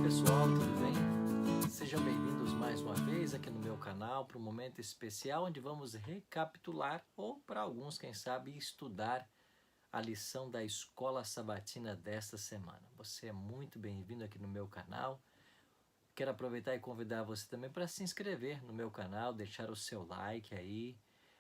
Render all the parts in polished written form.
pessoal, tudo bem? Sejam bem-vindos mais uma vez aqui no meu canal para um momento especial onde vamos recapitular ou, para alguns, quem sabe, estudar a lição da Escola Sabatina desta semana. Você é muito bem-vindo aqui no meu canal. Quero aproveitar e convidar você também para se inscrever no meu canal, deixar o seu like aí,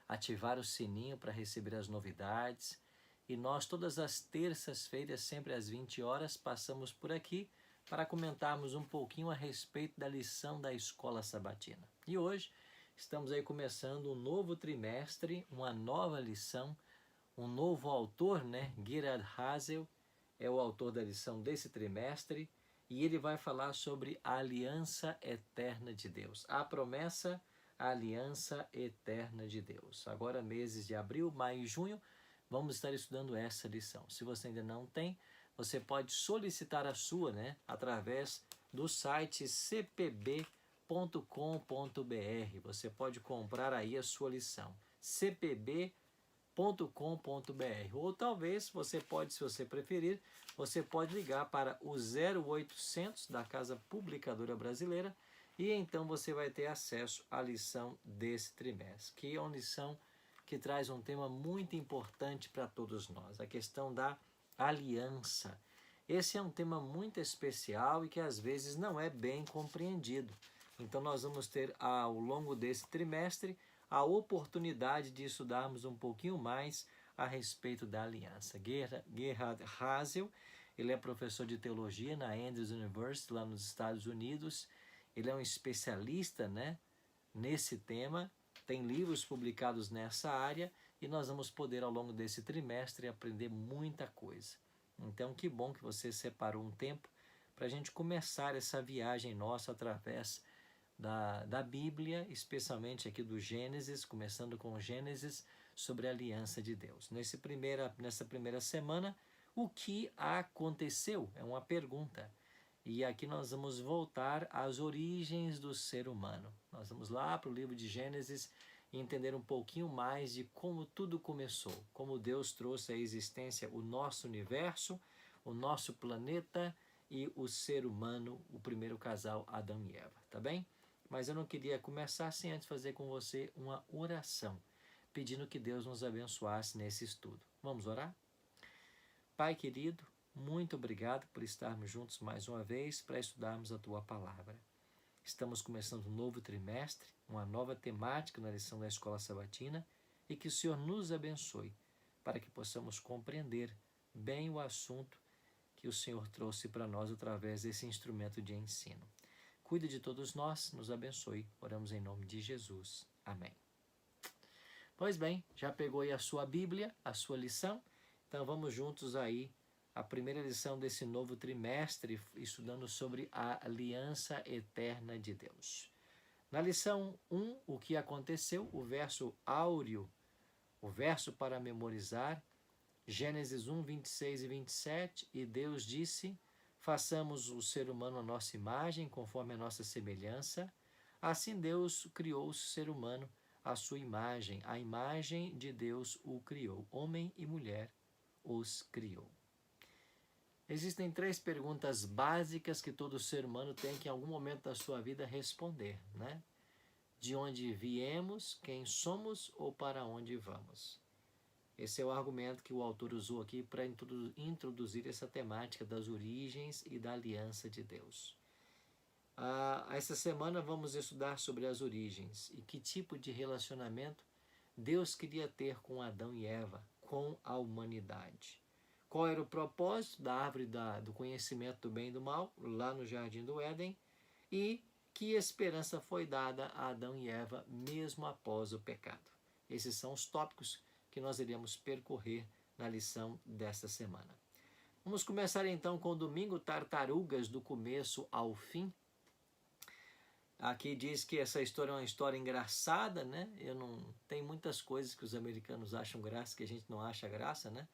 ativar o sininho para receber as novidades. E nós, todas as terças-feiras, sempre às 20 horas, passamos por aqui para comentarmos um pouquinho a respeito da lição da Escola Sabatina. E hoje estamos aí começando um novo trimestre, uma nova lição, um novo autor, né? Gerhard Hasel é o autor da lição desse trimestre e ele vai falar sobre a aliança eterna de Deus. A promessa, a aliança eterna de Deus. Agora, meses de abril, maio e junho, vamos estar estudando essa lição. Se você ainda não tem, você pode solicitar a sua, né, através do site cpb.com.br. Você pode comprar aí a sua lição. cpb.com.br. Ou talvez você pode, se você preferir, você pode ligar para o 0800 da Casa Publicadora Brasileira e então você vai ter acesso à lição desse trimestre, que é uma lição que traz um tema muito importante para todos nós, a questão da aliança. Esse é um tema muito especial e que às vezes não é bem compreendido. Então nós vamos ter ao longo desse trimestre a oportunidade de estudarmos um pouquinho mais a respeito da aliança. Gerhard Hasel, ele é professor de teologia na Andrews University, lá nos Estados Unidos. Ele é um especialista, né, nesse tema, tem livros publicados nessa área e nós vamos poder ao longo desse trimestre aprender muita coisa. Então que bom que você separou um tempo para a gente começar essa viagem nossa através da Bíblia, especialmente aqui do Gênesis, começando com Gênesis, sobre a aliança de Deus. Nessa primeira semana, o que aconteceu? É uma pergunta. E aqui nós vamos voltar às origens do ser humano. Nós vamos lá para o livro de Gênesis e entender um pouquinho mais de como tudo começou, como Deus trouxe à existência o nosso universo, o nosso planeta e o ser humano, o primeiro casal, Adão e Eva, tá bem? Mas eu não queria começar sem antes fazer com você uma oração, pedindo que Deus nos abençoasse nesse estudo. Vamos orar? Pai querido, muito obrigado por estarmos juntos mais uma vez para estudarmos a Tua Palavra. Estamos começando um novo trimestre, uma nova temática na lição da Escola Sabatina e que o Senhor nos abençoe para que possamos compreender bem o assunto que o Senhor trouxe para nós através desse instrumento de ensino. Cuide de todos nós, nos abençoe. Oramos em nome de Jesus. Amém. Pois bem, já pegou aí a sua Bíblia, a sua lição? Então vamos juntos aí a primeira lição desse novo trimestre, estudando sobre a aliança eterna de Deus. Na lição 1, o que aconteceu, o verso áureo, o verso para memorizar, Gênesis 1, 26 e 27, e Deus disse: façamos o ser humano a nossa imagem, conforme a nossa semelhança. Assim Deus criou o ser humano à sua imagem. A imagem de Deus o criou. Homem e mulher os criou. Existem 3 perguntas básicas que todo ser humano tem que em algum momento da sua vida responder, né? De onde viemos, quem somos ou para onde vamos? Esse é o argumento que o autor usou aqui para introduzir essa temática das origens e da aliança de Deus. Essa semana vamos estudar sobre as origens e que tipo de relacionamento Deus queria ter com Adão e Eva, com a humanidade. Qual era o propósito da árvore do conhecimento do bem e do mal, lá no Jardim do Éden, e que esperança foi dada a Adão e Eva mesmo após o pecado. Esses são os tópicos que nós iremos percorrer na lição desta semana. Vamos começar então com o domingo Tartarugas, do começo ao fim. Aqui diz que essa história é uma história engraçada, né? Tem muitas coisas que os americanos acham graça que a gente não acha graça, né?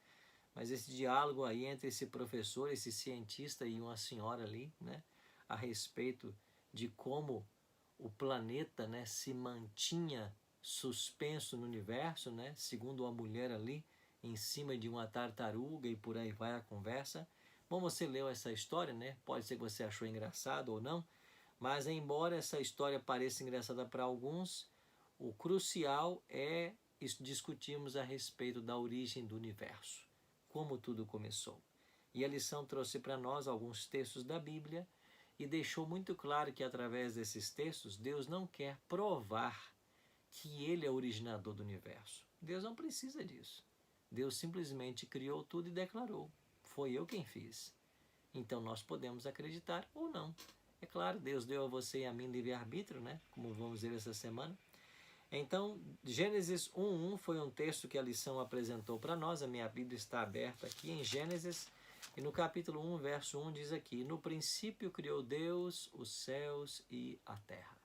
Mas esse diálogo aí entre esse professor, esse cientista e uma senhora ali, né? A respeito de como o planeta, né, se mantinha suspenso no universo, né, segundo uma mulher ali, em cima de uma tartaruga e por aí vai a conversa, Bom, você leu essa história, né? Pode ser que você achou engraçado ou não, mas embora essa história pareça engraçada para alguns, o crucial é discutirmos a respeito da origem do universo, como tudo começou. E a lição trouxe para nós alguns textos da Bíblia e deixou muito claro que através desses textos Deus não quer provar que Ele é o originador do universo. Deus não precisa disso. Deus simplesmente criou tudo e declarou: foi eu quem fiz. Então nós podemos acreditar ou não. É claro, Deus deu a você e a mim livre-arbítrio, né? Como vamos ver essa semana. Então, Gênesis 1:1 foi um texto que a lição apresentou para nós. A minha Bíblia está aberta aqui em Gênesis. E no capítulo 1, verso 1 diz aqui: no princípio criou Deus os céus e a terra.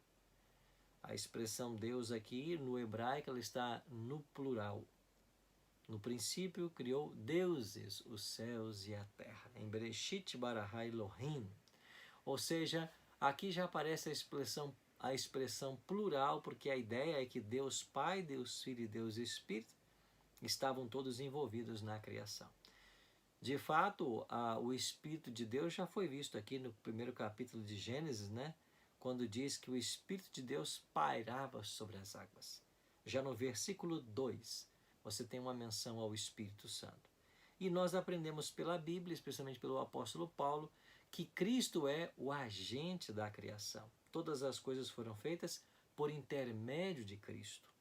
A expressão Deus aqui, no hebraico, ela está no plural. No princípio criou deuses os céus e a terra. Em Bereshit bara Elohim. Ou seja, aqui já aparece a expressão plural, porque a ideia é que Deus Pai, Deus Filho e Deus Espírito estavam todos envolvidos na criação. De fato, o Espírito de Deus já foi visto aqui no primeiro capítulo de Gênesis, né? Quando diz que o Espírito de Deus pairava sobre as águas. Já no versículo 2, você tem uma menção ao Espírito Santo. E nós aprendemos pela Bíblia, especialmente pelo apóstolo Paulo, que Cristo é o agente da criação. Todas as coisas foram feitas por intermédio de Cristo.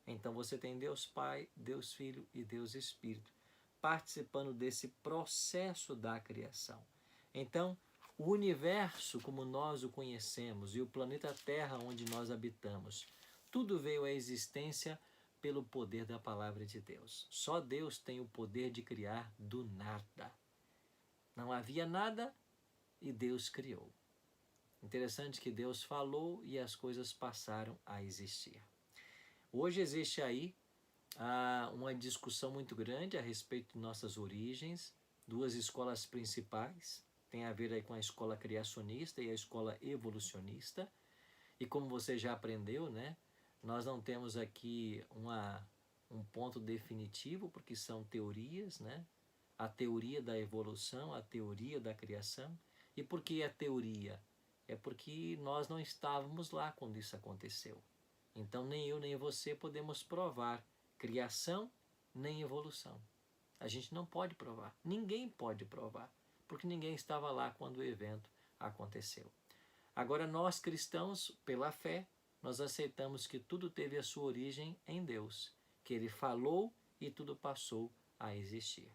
Então você tem Deus Pai, Deus Filho e Deus Espírito participando desse processo da criação. Então, o universo como nós o conhecemos e o planeta Terra onde nós habitamos, tudo veio à existência pelo poder da palavra de Deus. Só Deus tem o poder de criar do nada. Não havia nada e Deus criou. Interessante que Deus falou e as coisas passaram a existir. Hoje existe aí uma discussão muito grande a respeito de nossas origens, duas escolas principais, tem a ver aí com a escola criacionista e a escola evolucionista, e como você já aprendeu, né, nós não temos aqui um ponto definitivo, porque são teorias, né, a teoria da evolução, a teoria da criação. E por que a teoria? É porque nós não estávamos lá quando isso aconteceu. Então nem eu nem você podemos provar criação nem evolução. A gente não pode provar. Ninguém pode provar, porque ninguém estava lá quando o evento aconteceu. Agora nós cristãos, pela fé, nós aceitamos que tudo teve a sua origem em Deus, que Ele falou e tudo passou a existir.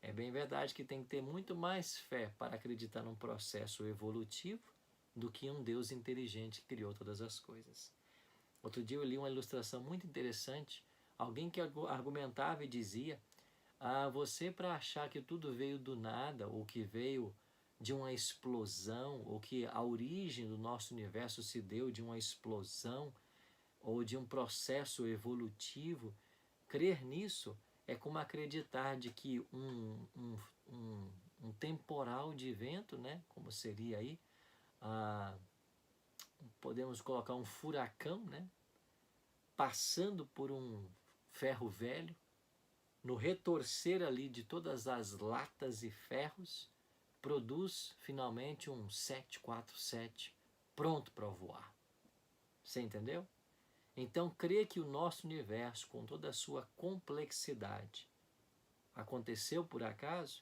É bem verdade que tem que ter muito mais fé para acreditar num processo evolutivo do que um Deus inteligente que criou todas as coisas. Outro dia eu li uma ilustração muito interessante. Alguém que argumentava e dizia: você, para achar que tudo veio do nada, ou que veio de uma explosão, ou que a origem do nosso universo se deu de uma explosão, ou de um processo evolutivo, crer nisso é como acreditar de que um temporal de vento, né, como seria aí, podemos colocar um furacão, né, passando por um ferro velho, no retorcer ali de todas as latas e ferros, produz finalmente um 747 pronto para voar. Você entendeu? Então, crer que o nosso universo, com toda a sua complexidade, aconteceu por acaso,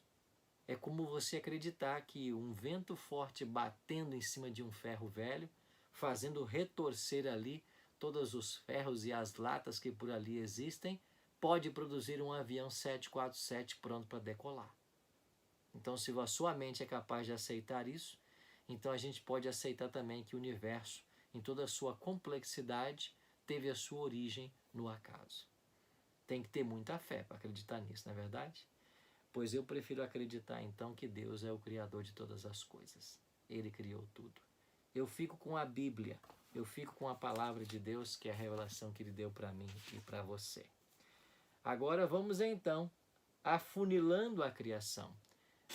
é como você acreditar que um vento forte batendo em cima de um ferro velho, fazendo retorcer ali todos os ferros e as latas que por ali existem, pode produzir um avião 747 pronto para decolar. Então, se a sua mente é capaz de aceitar isso, então a gente pode aceitar também que o universo, em toda a sua complexidade, teve a sua origem no acaso. Tem que ter muita fé para acreditar nisso, não é verdade? Pois eu prefiro acreditar então que Deus é o Criador de todas as coisas. Ele criou tudo. Eu fico com a Bíblia, eu fico com a palavra de Deus, que é a revelação que Ele deu para mim e para você. Agora vamos então afunilando a criação.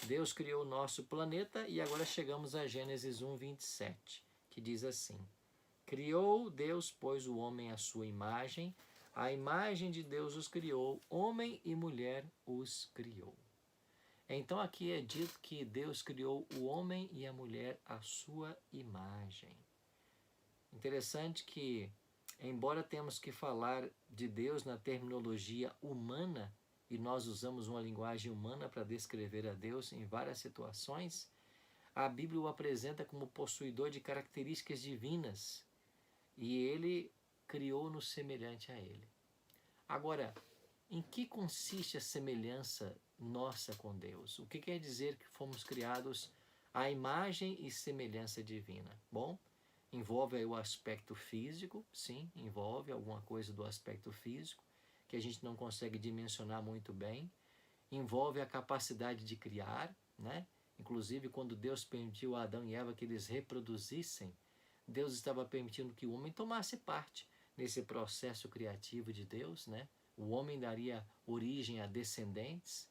Deus criou o nosso planeta e agora chegamos a Gênesis 1:27, que diz assim: criou Deus, pois, o homem à sua imagem, a imagem de Deus os criou, homem e mulher os criou. Então aqui é dito que Deus criou o homem e a mulher à sua imagem. Interessante que, embora temos que falar de Deus na terminologia humana, e nós usamos uma linguagem humana para descrever a Deus em várias situações, a Bíblia o apresenta como possuidor de características divinas, e ele criou-nos semelhante a ele. Agora, em que consiste a semelhança nossa com Deus? O que quer dizer que fomos criados à imagem e semelhança divina? Bom, envolve aí o aspecto físico, sim, envolve alguma coisa do aspecto físico, que a gente não consegue dimensionar muito bem. Envolve a capacidade de criar, né? Inclusive, quando Deus permitiu a Adão e Eva que eles reproduzissem, Deus estava permitindo que o homem tomasse parte nesse processo criativo de Deus, né? O homem daria origem a descendentes.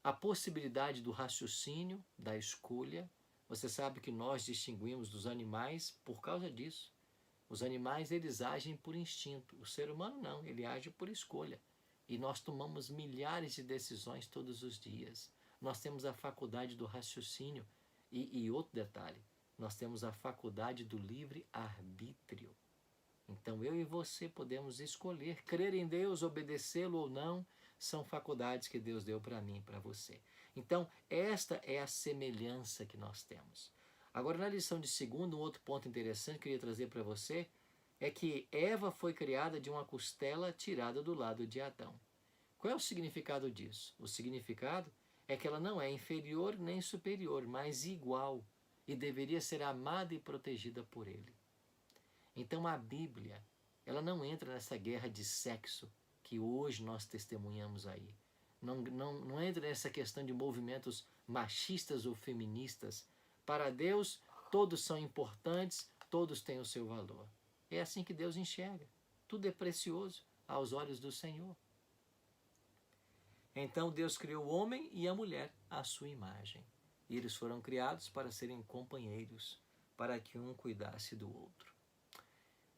A possibilidade do raciocínio, da escolha. Você sabe que nós distinguimos dos animais por causa disso. Os animais, eles agem por instinto. O ser humano não, ele age por escolha. E nós tomamos milhares de decisões todos os dias. Nós temos a faculdade do raciocínio. E outro detalhe, nós temos a faculdade do livre-arbítrio. Então eu e você podemos escolher crer em Deus, obedecê-lo ou não, são faculdades que Deus deu para mim e para você. Então esta é a semelhança que nós temos. Agora na lição de segundo, um outro ponto interessante que eu queria trazer para você é que Eva foi criada de uma costela tirada do lado de Adão. Qual é o significado disso? O significado é que ela não é inferior nem superior, mas igual, e deveria ser amada e protegida por ele. Então a Bíblia, ela não entra nessa guerra de sexo que hoje nós testemunhamos aí. Não entra nessa questão de movimentos machistas ou feministas. Para Deus, todos são importantes, todos têm o seu valor. É assim que Deus enxerga. Tudo é precioso aos olhos do Senhor. Então Deus criou o homem e a mulher à sua imagem. E eles foram criados para serem companheiros, para que um cuidasse do outro.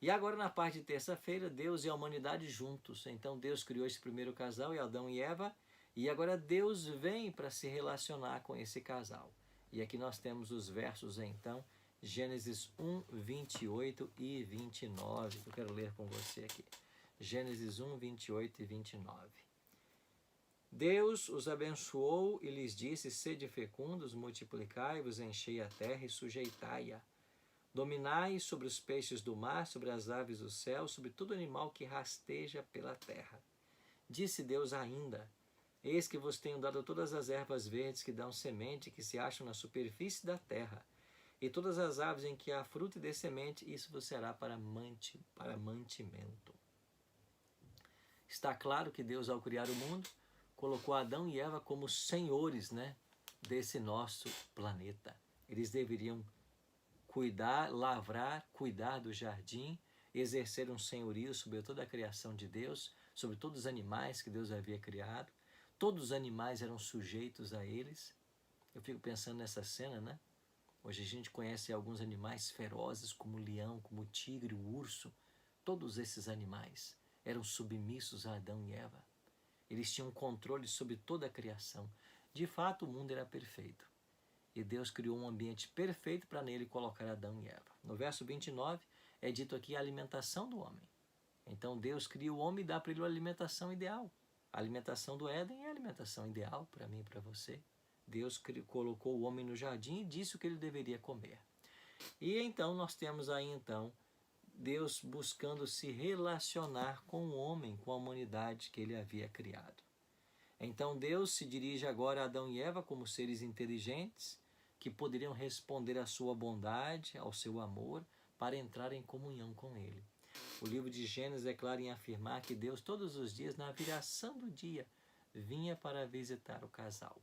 E agora na parte de terça-feira, Deus e a humanidade juntos. Então Deus criou esse primeiro casal, Adão e Eva, e agora Deus vem para se relacionar com esse casal. E aqui nós temos os versos então, Gênesis 1, 28 e 29, que eu quero ler com você aqui. Gênesis 1, 28 e 29. Deus os abençoou e lhes disse: sede fecundos, multiplicai-vos, enchei a terra e sujeitai-a. Dominai sobre os peixes do mar, sobre as aves do céu, sobre todo animal que rasteja pela terra. Disse Deus ainda: eis que vos tenho dado todas as ervas verdes que dão semente, que se acham na superfície da terra, e todas as aves em que há fruto e dê semente, isso vos será para mantimento. Está claro que Deus, ao criar o mundo, colocou Adão e Eva como senhores, né, desse nosso planeta. Eles deveriam cuidar, lavrar, cuidar do jardim, exercer um senhorio sobre toda a criação de Deus, sobre todos os animais que Deus havia criado. Todos os animais eram sujeitos a eles. Eu fico pensando nessa cena, né? Hoje a gente conhece alguns animais ferozes, como o leão, como o tigre, o urso. Todos esses animais eram submissos a Adão e Eva. Eles tinham controle sobre toda a criação. De fato, o mundo era perfeito. E Deus criou um ambiente perfeito para nele colocar Adão e Eva. No verso 29, é dito aqui a alimentação do homem. Então Deus cria o homem e dá para ele uma alimentação ideal. A alimentação do Éden é a alimentação ideal para mim e para você. Deus colocou o homem no jardim e disse o que ele deveria comer. E então nós temos aí então Deus buscando se relacionar com o homem, com a humanidade que ele havia criado. Então Deus se dirige agora a Adão e Eva como seres inteligentes, que poderiam responder à sua bondade, ao seu amor, para entrar em comunhão com ele. O livro de Gênesis é claro em afirmar que Deus todos os dias, na viração do dia, vinha para visitar o casal.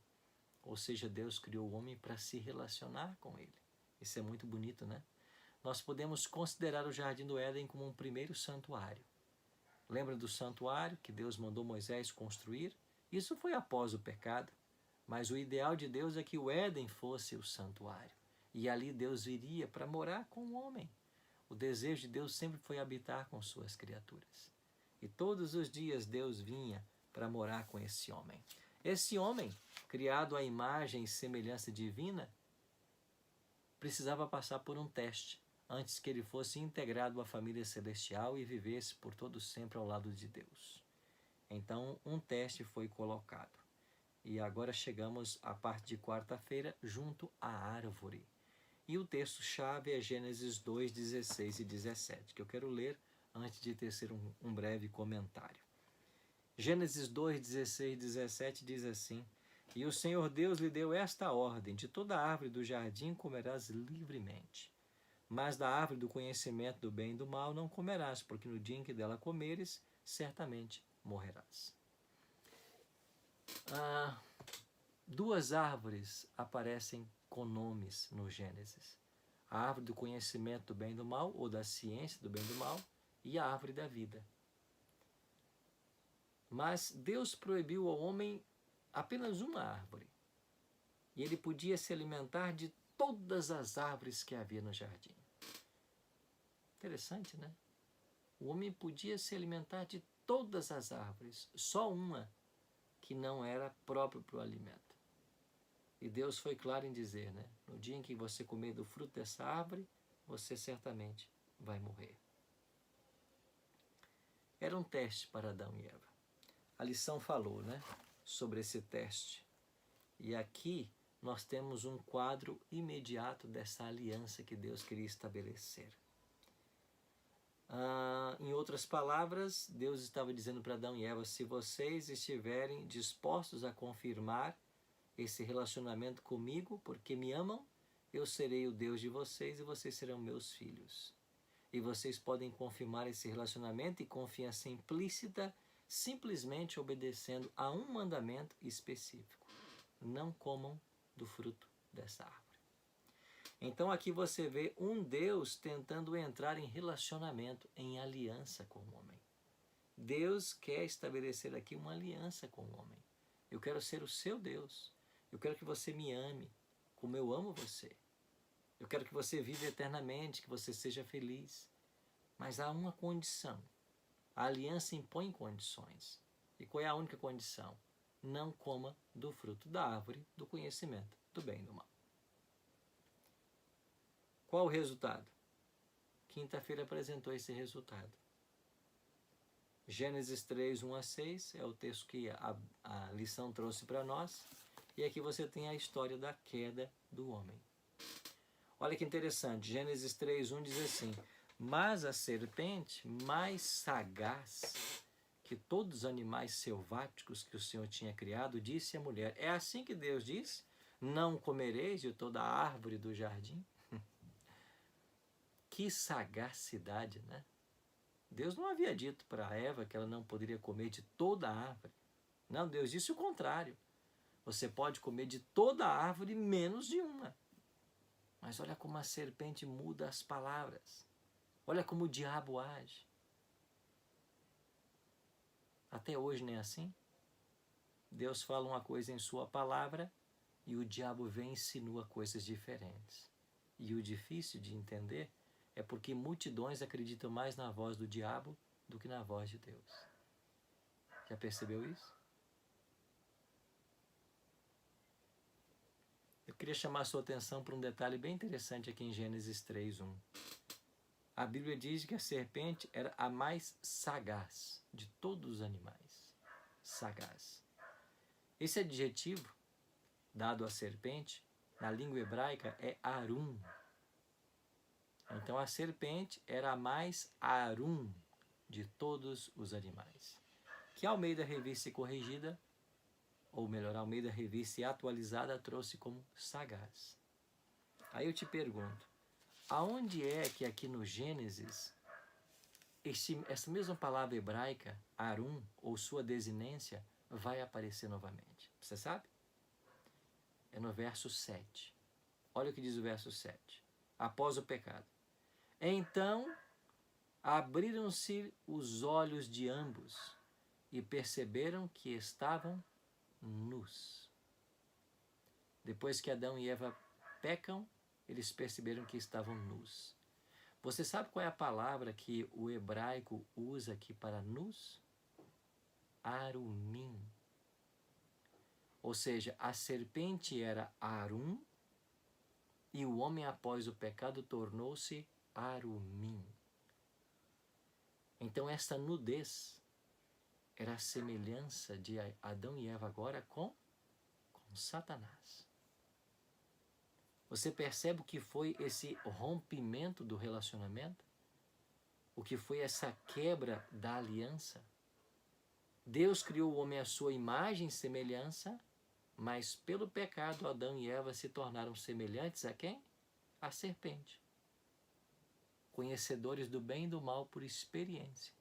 Ou seja, Deus criou o homem para se relacionar com ele. Isso é muito bonito, né? Nós podemos considerar o Jardim do Éden como um primeiro santuário. Lembra do santuário que Deus mandou Moisés construir? Isso foi após o pecado. Mas o ideal de Deus é que o Éden fosse o santuário. E ali Deus viria para morar com o homem. O desejo de Deus sempre foi habitar com suas criaturas. E todos os dias Deus vinha para morar com esse homem. Esse homem, criado à imagem e semelhança divina, precisava passar por um teste antes que ele fosse integrado à família celestial e vivesse por todo sempre ao lado de Deus. Então, um teste foi colocado. E agora chegamos à parte de quarta-feira, junto à árvore. E o texto-chave é Gênesis 2, 16 e 17, que eu quero ler antes de tecer um breve comentário. Gênesis 2, 16 e 17 diz assim: E o Senhor Deus lhe deu esta ordem: de toda árvore do jardim comerás livremente, mas da árvore do conhecimento do bem e do mal não comerás, porque no dia em que dela comeres, certamente morrerás. Duas árvores aparecem com nomes no Gênesis: a árvore do conhecimento do bem e do mal, ou da ciência do bem e do mal, e a árvore da vida. Mas Deus proibiu ao homem apenas uma árvore, e ele podia se alimentar de todas as árvores que havia no jardim. Interessante, né? O homem podia se alimentar de todas as árvores, só uma que não era própria para o alimento. E Deus foi claro em dizer, né? No dia em que você comer do fruto dessa árvore, você certamente vai morrer. Era um teste para Adão e Eva. A lição falou, né, sobre esse teste. E aqui nós temos um quadro imediato dessa aliança que Deus queria estabelecer. Em outras palavras, Deus estava dizendo para Adão e Eva: se vocês estiverem dispostos a confirmar esse relacionamento comigo, porque me amam, eu serei o Deus de vocês e vocês serão meus filhos. E vocês podem confirmar esse relacionamento e confiança implícita simplesmente obedecendo a um mandamento específico: não comam do fruto dessa árvore. Então aqui você vê um Deus tentando entrar em relacionamento, em aliança com o homem. Deus quer estabelecer aqui uma aliança com o homem. Eu quero ser o seu Deus. Eu quero que você me ame como eu amo você. Eu quero que você viva eternamente, que você seja feliz. Mas há uma condição. A aliança impõe condições. E qual é a única condição? Não coma do fruto da árvore do conhecimento do bem e do mal. Qual o resultado? Quinta-feira apresentou esse resultado. Gênesis 3, 1 a 6 é o texto que a lição trouxe para nós. E aqui você tem a história da queda do homem. Olha que interessante, Gênesis 3, 1 diz assim: mas a serpente, mais sagaz que todos os animais selváticos que o Senhor tinha criado, disse à mulher: é assim que Deus diz? Não comereis de toda a árvore do jardim? Que sagacidade, né? Deus não havia dito para Eva que ela não poderia comer de toda a árvore. Não, Deus disse o contrário. Você pode comer de toda a árvore, menos de uma. Mas olha como a serpente muda as palavras. Olha como o diabo age. Até hoje não é assim? Deus fala uma coisa em sua palavra e o diabo vem e insinua coisas diferentes. E o difícil de entender é porque multidões acreditam mais na voz do diabo do que na voz de Deus. Já percebeu isso? Eu queria chamar a sua atenção para um detalhe bem interessante aqui em Gênesis 3, 1. A Bíblia diz que a serpente era a mais sagaz de todos os animais. Sagaz. Esse adjetivo dado à serpente, na língua hebraica, é arum. Então a serpente era a mais arum de todos os animais. Que a Almeida Revista Corrigida, ou melhor, a Almeida Revista e Atualizada, trouxe como sagaz. Aí eu te pergunto, aonde é que aqui no Gênesis essa mesma palavra hebraica, arum, ou sua desinência, vai aparecer novamente? Você sabe? É no verso 7. Olha o que diz o verso 7. Após o pecado: então abriram-se os olhos de ambos e perceberam que estavam nus. Depois que Adão e Eva pecam, eles perceberam que estavam nus. Você sabe qual é a palavra que o hebraico usa aqui para nus? Arumim. Ou seja, a serpente era Arum e o homem após o pecado tornou-se Arumim. Então esta nudez era a semelhança de Adão e Eva agora com Satanás. Você percebe o que foi esse rompimento do relacionamento? O que foi essa quebra da aliança? Deus criou o homem à sua imagem e semelhança, mas pelo pecado Adão e Eva se tornaram semelhantes a quem? A serpente. Conhecedores do bem e do mal por experiência.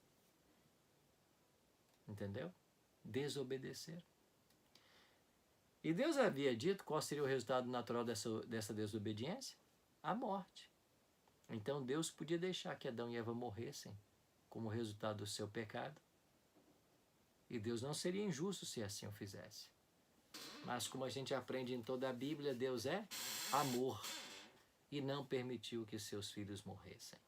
Entendeu? Desobedecer. E Deus havia dito qual seria o resultado natural dessa desobediência? A morte. Então Deus podia deixar que Adão e Eva morressem como resultado do seu pecado. E Deus não seria injusto se assim o fizesse. Mas como a gente aprende em toda a Bíblia, Deus é amor e não permitiu que seus filhos morressem.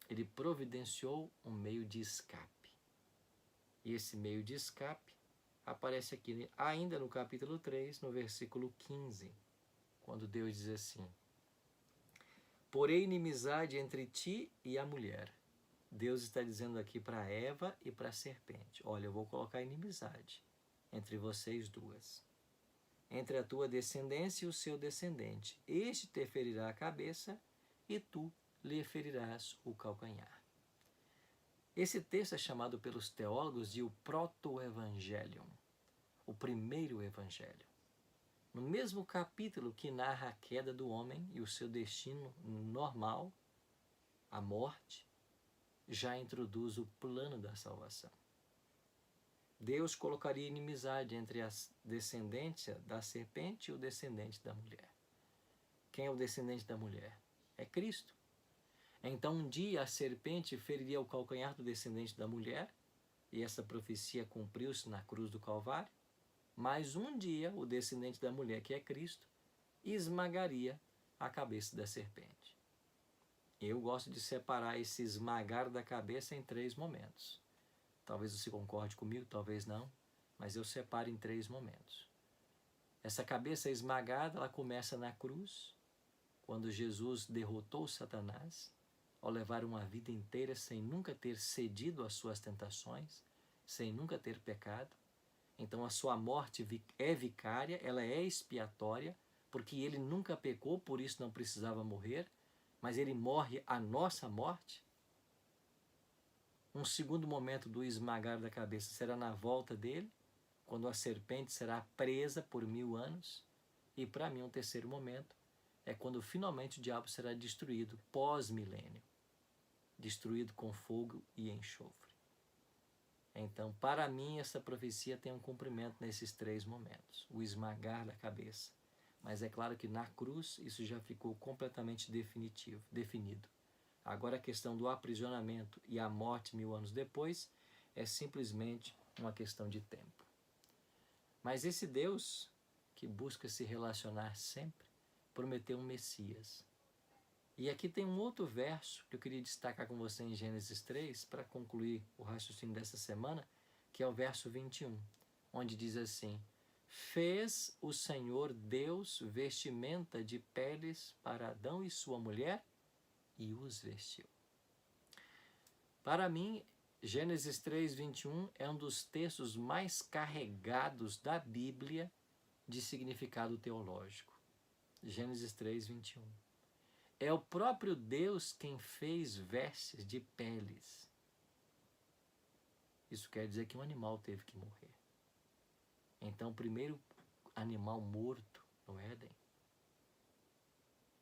Ele providenciou um meio de escape. E esse meio de escape aparece aqui ainda no capítulo 3, no versículo 15, quando Deus diz assim: porém inimizade entre ti e a mulher. Deus está dizendo aqui para Eva e para a serpente: olha, eu vou colocar inimizade entre vocês duas, entre a tua descendência e o seu descendente. Este te ferirá a cabeça e tu lhe ferirás o calcanhar. Esse texto é chamado pelos teólogos de o proto-evangelium, o primeiro evangelho. No mesmo capítulo que narra a queda do homem e o seu destino normal, a morte, já introduz o plano da salvação. Deus colocaria inimizade entre a descendência da serpente e o descendente da mulher. Quem é o descendente da mulher? É Cristo. Então um dia a serpente feriria o calcanhar do descendente da mulher, e essa profecia cumpriu-se na cruz do Calvário, mas um dia o descendente da mulher, que é Cristo, esmagaria a cabeça da serpente. Eu gosto de separar esse esmagar da cabeça em 3 momentos. Talvez você concorde comigo, talvez não, mas eu separo em 3 momentos. Essa cabeça esmagada, ela começa na cruz, quando Jesus derrotou Satanás, ao levar uma vida inteira sem nunca ter cedido às suas tentações, sem nunca ter pecado. Então a sua morte é vicária, ela é expiatória, porque ele nunca pecou, por isso não precisava morrer, mas ele morre a nossa morte. Um segundo momento do esmagar da cabeça será na volta dele, quando a serpente será presa por 1000 anos. E para mim um terceiro momento é quando finalmente o diabo será destruído pós-milênio, destruído com fogo e enxofre. Então, para mim, essa profecia tem um cumprimento nesses 3 momentos, o esmagar da cabeça. Mas é claro que na cruz isso já ficou completamente definido. Agora a questão do aprisionamento e a morte 1000 anos depois é simplesmente uma questão de tempo. Mas esse Deus, que busca se relacionar sempre, prometeu um Messias. E aqui tem um outro verso que eu queria destacar com você em Gênesis 3, para concluir o raciocínio dessa semana, que é o verso 21, onde diz assim: fez o Senhor Deus vestimenta de peles para Adão e sua mulher e os vestiu. Para mim, Gênesis 3, 21 é um dos textos mais carregados da Bíblia de significado teológico. Gênesis 3, 21. É o próprio Deus quem fez vestes de peles. Isso quer dizer que um animal teve que morrer. Então, o primeiro animal morto no Éden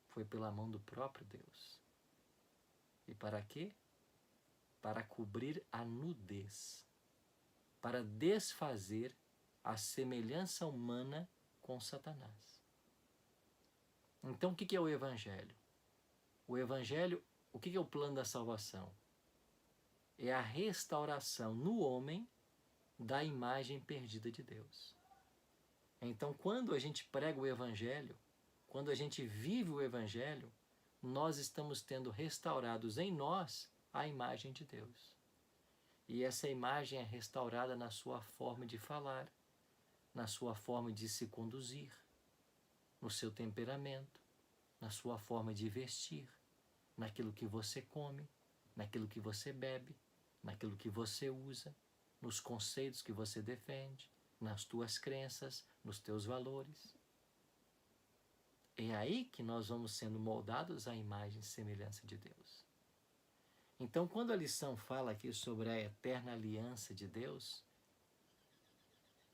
foi pela mão do próprio Deus. E para quê? Para cobrir a nudez, para desfazer a semelhança humana com Satanás. Então, o que é o Evangelho? O Evangelho, o que é o plano da salvação? É a restauração no homem da imagem perdida de Deus. Então, quando a gente prega o Evangelho, quando a gente vive o Evangelho, nós estamos tendo restaurados em nós a imagem de Deus. E essa imagem é restaurada na sua forma de falar, na sua forma de se conduzir, no seu temperamento, na sua forma de vestir, naquilo que você come, naquilo que você bebe, naquilo que você usa, nos conceitos que você defende, nas tuas crenças, nos teus valores. É aí que nós vamos sendo moldados à imagem e semelhança de Deus. Então, quando a lição fala aqui sobre a eterna aliança de Deus,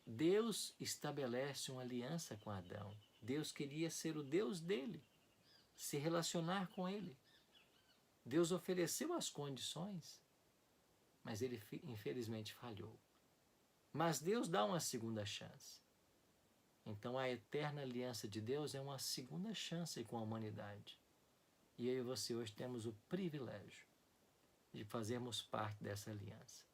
Deus estabelece uma aliança com Adão. Deus queria ser o Deus dele, se relacionar com ele. Deus ofereceu as condições, mas ele infelizmente falhou. Mas Deus dá uma segunda chance. Então a eterna aliança de Deus é uma segunda chance com a humanidade. E eu e você hoje temos o privilégio de fazermos parte dessa aliança.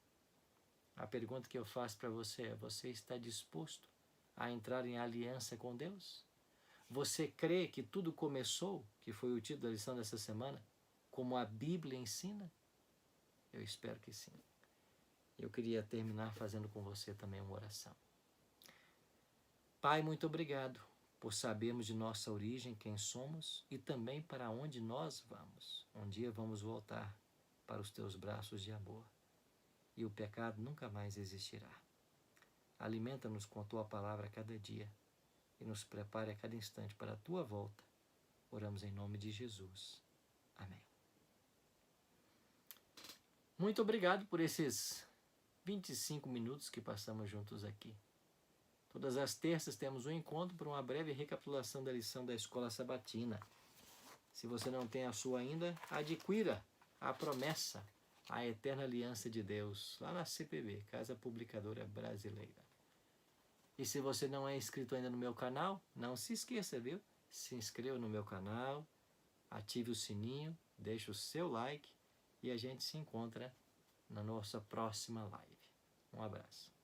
A pergunta que eu faço para você é: você está disposto a entrar em aliança com Deus? Você crê que tudo começou, que foi o título da lição dessa semana, como a Bíblia ensina? Eu espero que sim. Eu queria terminar fazendo com você também uma oração. Pai, muito obrigado por sabermos de nossa origem, quem somos e também para onde nós vamos. Um dia vamos voltar para os teus braços de amor e o pecado nunca mais existirá. Alimenta-nos com a tua palavra a cada dia e nos prepare a cada instante para a tua volta. Oramos em nome de Jesus. Amém. Muito obrigado por esses 25 minutos que passamos juntos aqui. Todas as terças temos um encontro para uma breve recapitulação da lição da Escola Sabatina. Se você não tem a sua ainda, adquira a promessa, a eterna aliança de Deus, lá na CPB, Casa Publicadora Brasileira. E se você não é inscrito ainda no meu canal, não se esqueça, viu? Se inscreva no meu canal, ative o sininho, deixe o seu like e a gente se encontra na nossa próxima live. Um abraço.